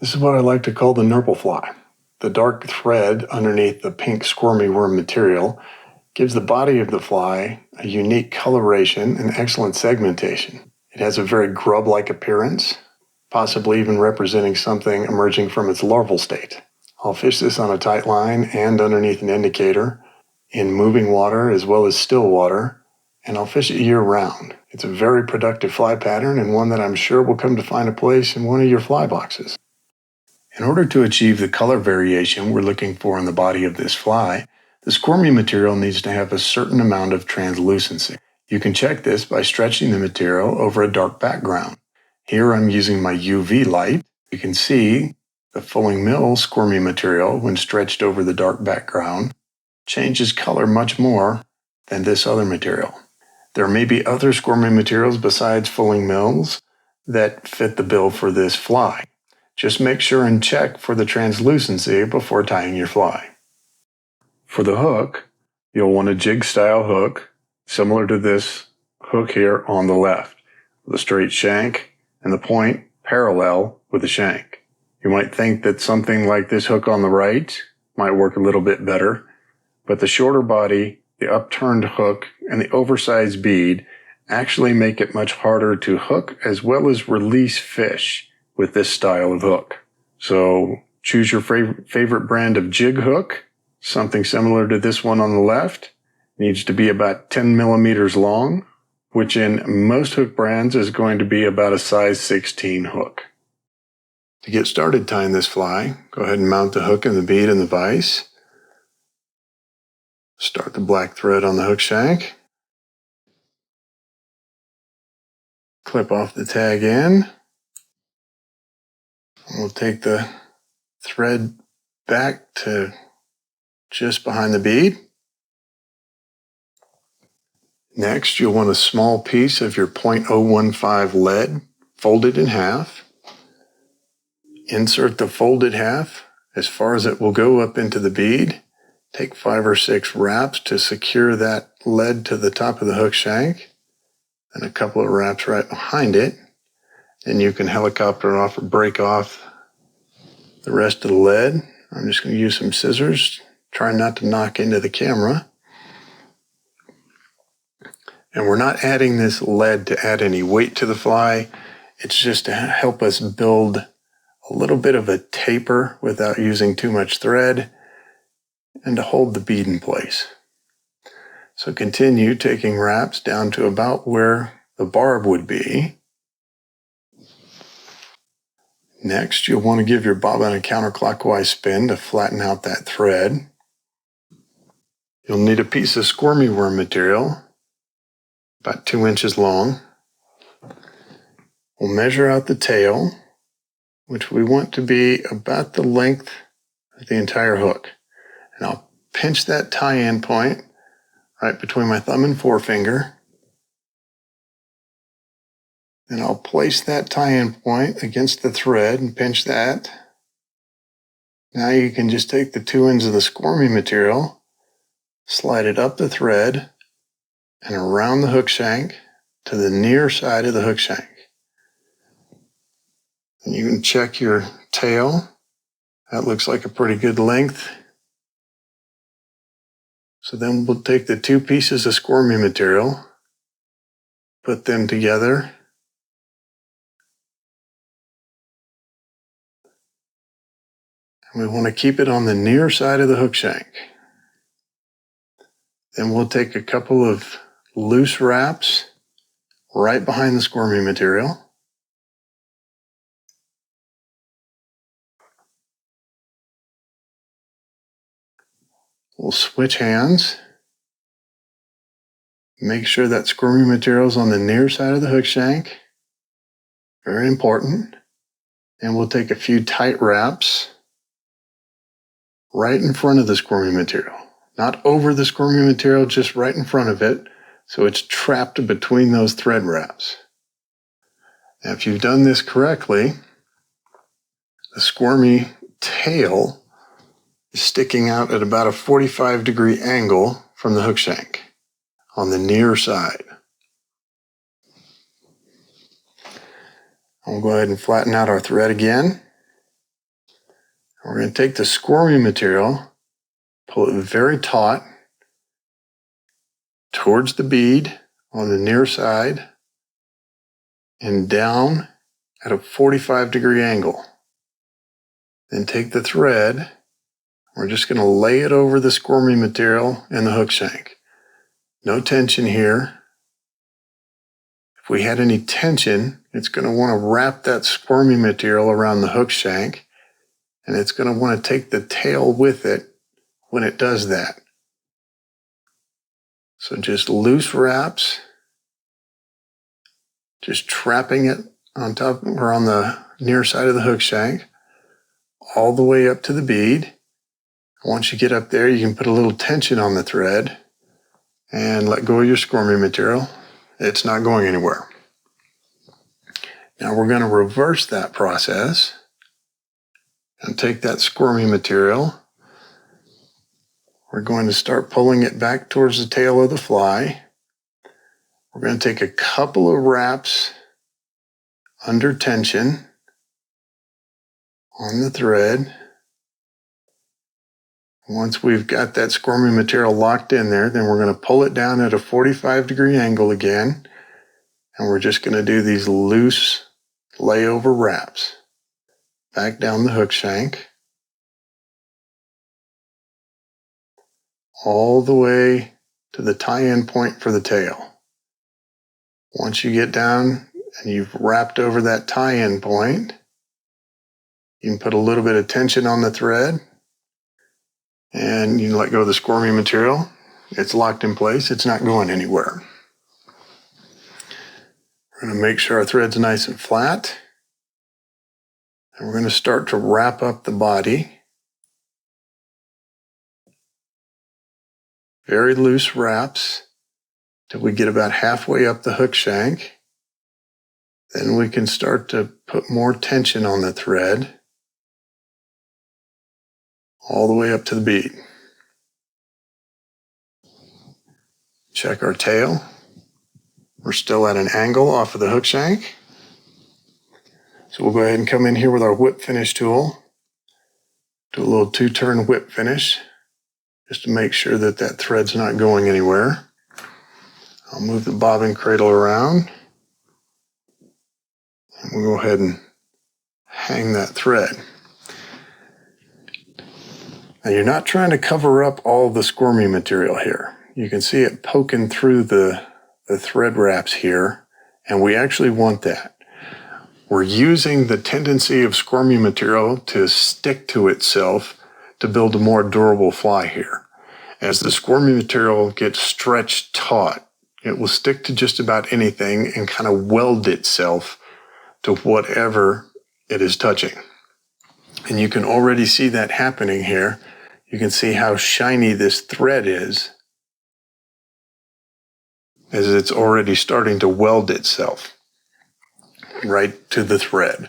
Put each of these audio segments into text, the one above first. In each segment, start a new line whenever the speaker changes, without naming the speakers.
This is what I like to call the Nurple fly. The dark thread underneath the pink Squirmy Worm material gives the body of the fly a unique coloration and excellent segmentation. It has a very grub-like appearance, possibly even representing something emerging from its larval state. I'll fish this on a tight line and underneath an indicator, in moving water as well as still water, and I'll fish it year-round. It's a very productive fly pattern and one that I'm sure will come to find a place in one of your fly boxes. In order to achieve the color variation we're looking for in the body of this fly, the squirmy material needs to have a certain amount of translucency. You can check this by stretching the material over a dark background. Here I'm using my UV light. You can see the fulling mill squirmy material, when stretched over the dark background, changes color much more than this other material. There may be other squirmy materials besides fulling mills that fit the bill for this fly. Just make sure and check for the translucency before tying your fly. For the hook, you'll want a jig style hook similar to this hook here on the left, with a straight shank and the point parallel with the shank. You might think that something like this hook on the right might work a little bit better, but the shorter body, the upturned hook, and the oversized bead actually make it much harder to hook as well as release fish with this style of hook. So choose your favorite brand of jig hook. Something similar to this one on the left. Needs to be about 10 millimeters long, which in most hook brands is going to be about a size 16 hook. To get started tying this fly, go ahead and mount the hook and the bead in the vise. Start the black thread on the hook shank. Clip off the tag end. We'll take the thread back to just behind the bead. Next, you'll want a small piece of your .015 lead folded in half. Insert the folded half as far as it will go up into the bead. Take 5 or 6 wraps to secure that lead to the top of the hook shank, and a couple of wraps right behind it. And you can helicopter off or break off the rest of the lead. I'm just going to use some scissors, try not to knock into the camera. And we're not adding this lead to add any weight to the fly. It's just to help us build a little bit of a taper without using too much thread and to hold the bead in place. So continue taking wraps down to about where the barb would be. Next, you'll want to give your bobbin a counterclockwise spin to flatten out that thread. You'll need a piece of squirmy worm material, about 2 inches long. We'll measure out the tail, which we want to be about the length of the entire hook. And I'll pinch that tie-in point right between my thumb and forefinger. Then I'll place that tie-in point against the thread and pinch that. Now you can just take the 2 ends of the squirmy material, slide it up the thread and around the hook shank to the near side of the hook shank. And you can check your tail. That looks like a pretty good length. So then we'll take the 2 pieces of squirmy material, put them together, and we want to keep it on the near side of the hook shank. Then we'll take a couple of loose wraps right behind the squirmy material. We'll switch hands. Make sure that squirmy material is on the near side of the hook shank. Very important. And we'll take a few tight wraps right in front of the squirmy material. Not over the squirmy material, just right in front of it, so it's trapped between those thread wraps. Now, if you've done this correctly, the squirmy tail is sticking out at about a 45-degree angle from the hook shank on the near side. We'll go ahead and flatten out our thread again. We're going to take the squirmy material, pull it very taut towards the bead on the near side and down at a 45-degree angle. Then take the thread, we're just going to lay it over the squirmy material and the hook shank. No tension here. If we had any tension, it's going to want to wrap that squirmy material around the hook shank, and it's going to want to take the tail with it when it does that. So just loose wraps, just trapping it on top or on the near side of the hook shank, all the way up to the bead. Once you get up there, you can put a little tension on the thread and let go of your squirmy material. It's not going anywhere. Now we're going to reverse that process and take that squirmy material. We're going to start pulling it back towards the tail of the fly. We're going to take a couple of wraps under tension on the thread. Once we've got that squirmy material locked in there, then we're going to pull it down at a 45-degree angle again, and we're just going to do these loose layover wraps back down the hook shank all the way to the tie-in point for the tail. Once you get down and you've wrapped over that tie-in point, you can put a little bit of tension on the thread and you can let go of the squirmy material. It's locked in place. It's not going anywhere. We're going to make sure our thread's nice and flat. And we're going to start to wrap up the body. Very loose wraps till we get about halfway up the hook shank. Then we can start to put more tension on the thread all the way up to the bead. Check our tail. We're still at an angle off of the hook shank. So we'll go ahead and come in here with our whip finish tool. Do a little 2-turn whip finish just to make sure that that thread's not going anywhere. I'll move the bobbin cradle around. And we'll go ahead and hang that thread. Now you're not trying to cover up all the squirmy material here. You can see it poking through the thread wraps here, and we actually want that. We're using the tendency of squirmy material to stick to itself to build a more durable fly here. As the squirmy material gets stretched taut, it will stick to just about anything and kind of weld itself to whatever it is touching. And you can already see that happening here. You can see how shiny this thread is as it's already starting to weld itself right to the thread.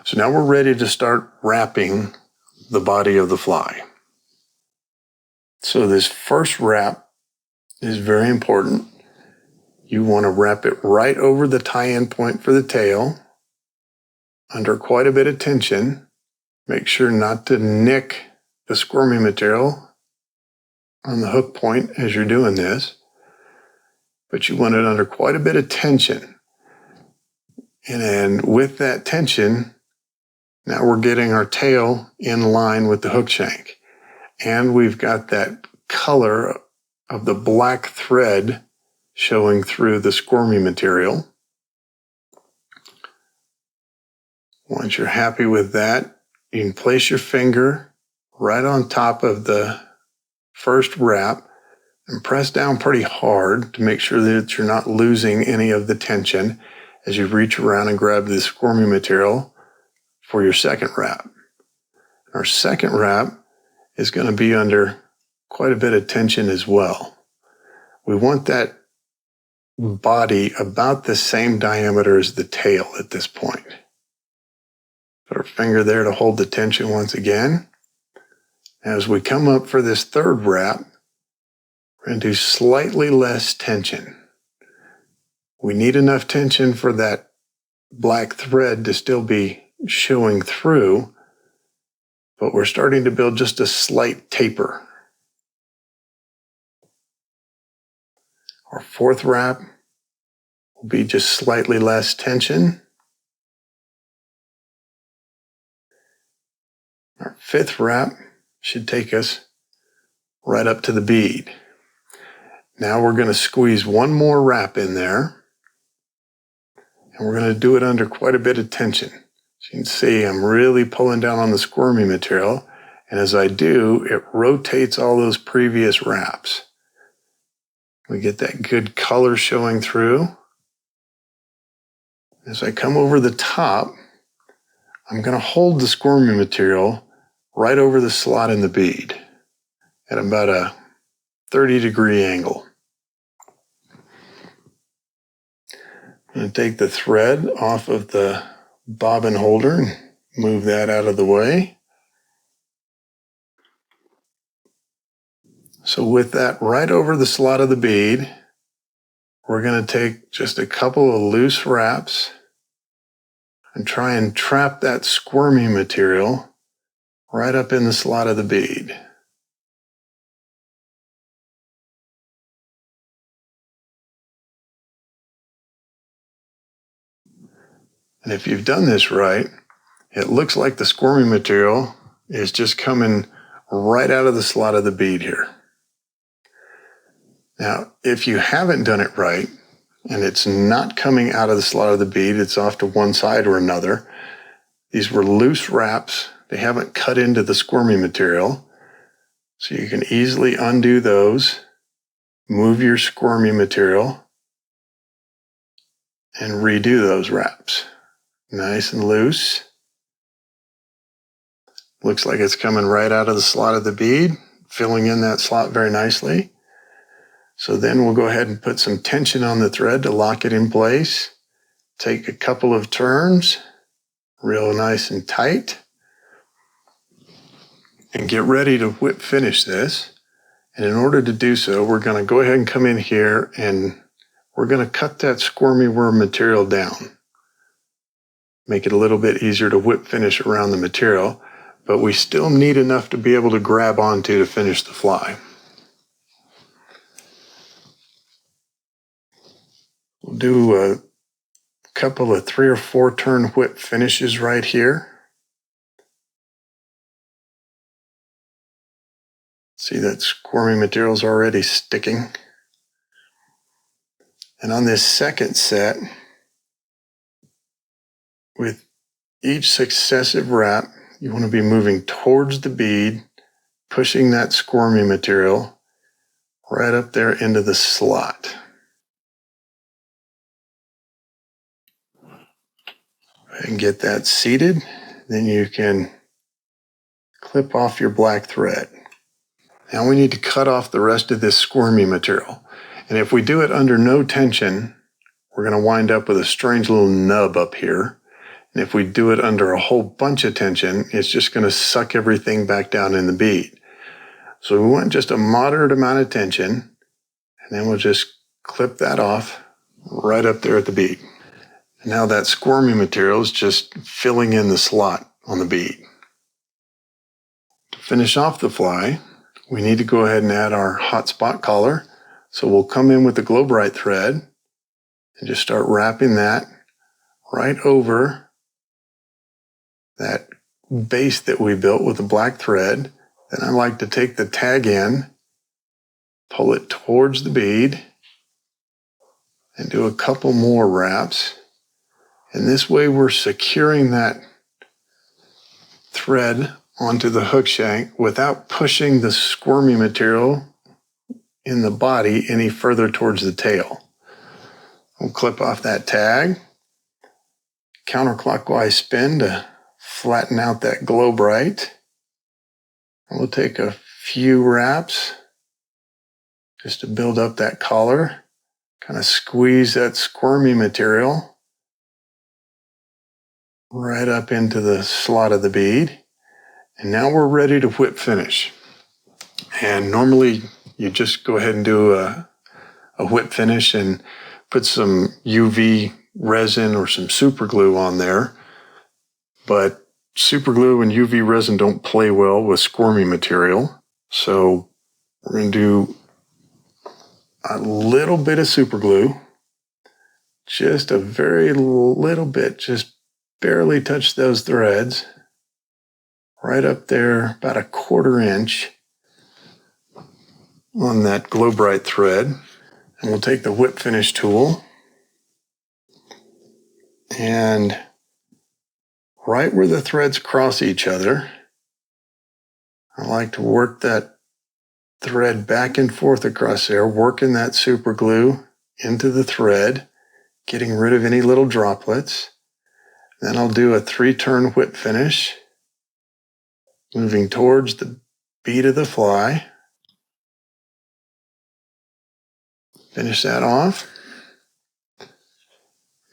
So now we're ready to start wrapping the body of the fly. So this first wrap is very important. You want to wrap it right over the tie-in point for the tail under quite a bit of tension. Make sure not to nick the squirmy material on the hook point as you're doing this, but you want it under quite a bit of tension. And then with that tension, now we're getting our tail in line with the hook shank. And we've got that color of the black thread showing through the squirmy material. Once you're happy with that, you can place your finger right on top of the first wrap and press down pretty hard to make sure that you're not losing any of the tension as you reach around and grab the squirmy material for your second wrap. Our second wrap is going to be under quite a bit of tension as well. We want that body about the same diameter as the tail at this point. Put our finger there to hold the tension once again. As we come up for this third wrap, we're going to do slightly less tension. We need enough tension for that black thread to still be showing through, but we're starting to build just a slight taper. Our fourth wrap will be just slightly less tension. Our fifth wrap should take us right up to the bead. Now we're going to squeeze one more wrap in there, and we're going to do it under quite a bit of tension. As you can see, I'm really pulling down on the squirmy material, and as I do, it rotates all those previous wraps. We get that good color showing through. As I come over the top, I'm going to hold the squirmy material right over the slot in the bead at about a 30-degree angle. I'm going to take the thread off of the bobbin holder and move that out of the way. So with that right over the slot of the bead, we're going to take just a couple of loose wraps and try and trap that squirmy material right up in the slot of the bead. And if you've done this right, it looks like the squirmy material is just coming right out of the slot of the bead here. Now, if you haven't done it right, and it's not coming out of the slot of the bead, it's off to one side or another, these were loose wraps. They haven't cut into the squirmy material. So you can easily undo those, move your squirmy material, and redo those wraps. Nice and loose. Looks like it's coming right out of the slot of the bead, filling in that slot very nicely. So then we'll go ahead and put some tension on the thread to lock it in place. Take a couple of turns, real nice and tight, and get ready to whip finish this. And in order to do so, we're going to go ahead and come in here and we're going to cut that Squirmy Worm material down. Make it a little bit easier to whip finish around the material, but we still need enough to be able to grab onto to finish the fly. We'll do a couple of 3 or 4 turn whip finishes right here. See that squirmy material is already sticking. And on this second set, with each successive wrap, you want to be moving towards the bead, pushing that squirmy material right up there into the slot. And get that seated, then you can clip off your black thread. Now we need to cut off the rest of this squirmy material. And if we do it under no tension, we're going to wind up with a strange little nub up here. And if we do it under a whole bunch of tension, it's just going to suck everything back down in the bead. So we want just a moderate amount of tension, and then we'll just clip that off right up there at the bead. And now that squirmy material is just filling in the slot on the bead. To finish off the fly, we need to go ahead and add our hot spot collar. So we'll come in with the Glow Bright thread and just start wrapping that right over that base that we built with the black thread. Then I like to take the tag in, pull it towards the bead, and do a couple more wraps. And this way we're securing that thread onto the hook shank without pushing the squirmy material in the body any further towards the tail. We'll clip off that tag, counterclockwise spin to flatten out that Glow Bright. And we'll take a few wraps just to build up that collar, kind of squeeze that squirmy material right up into the slot of the bead. And now we're ready to whip finish. And normally you just go ahead and do a whip finish and put some UV resin or some super glue on there. But super glue and UV resin don't play well with squirmy material. So we're going to do a little bit of super glue. Just a very little bit. Just barely touch those threads. Right up there, about a 1/4 inch on that Glow Bright thread. And we'll take the whip finish tool and right where the threads cross each other, I like to work that thread back and forth across there, working that super glue into the thread, getting rid of any little droplets. Then I'll do a 3-turn whip finish, moving towards the bead of the fly. Finish that off.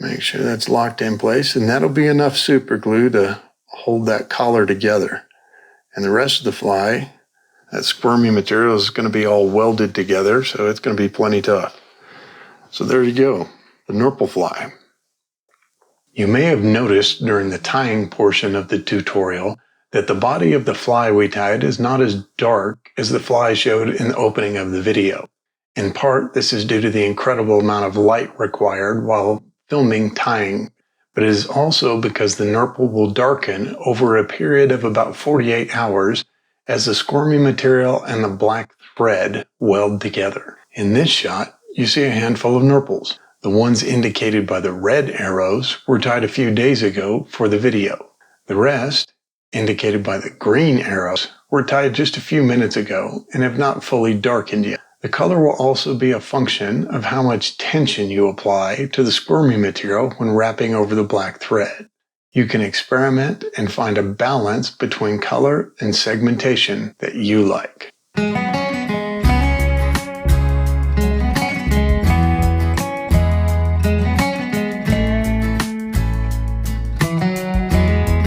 Make sure that's locked in place, and that'll be enough super glue to hold that collar together. And the rest of the fly, that squirmy material is going to be all welded together, so it's going to be plenty tough. So there you go, the Nurple fly. You may have noticed during the tying portion of the tutorial that the body of the fly we tied is not as dark as the fly showed in the opening of the video. In part, this is due to the incredible amount of light required while filming tying, but it is also because the Nurple will darken over a period of about 48 hours as the squirmy material and the black thread weld together. In this shot, you see a handful of Nurples. The ones indicated by the red arrows were tied a few days ago for the video. The rest, indicated by the green arrows, were tied just a few minutes ago and have not fully darkened yet. The color will also be a function of how much tension you apply to the squirmy material when wrapping over the black thread. You can experiment and find a balance between color and segmentation that you like.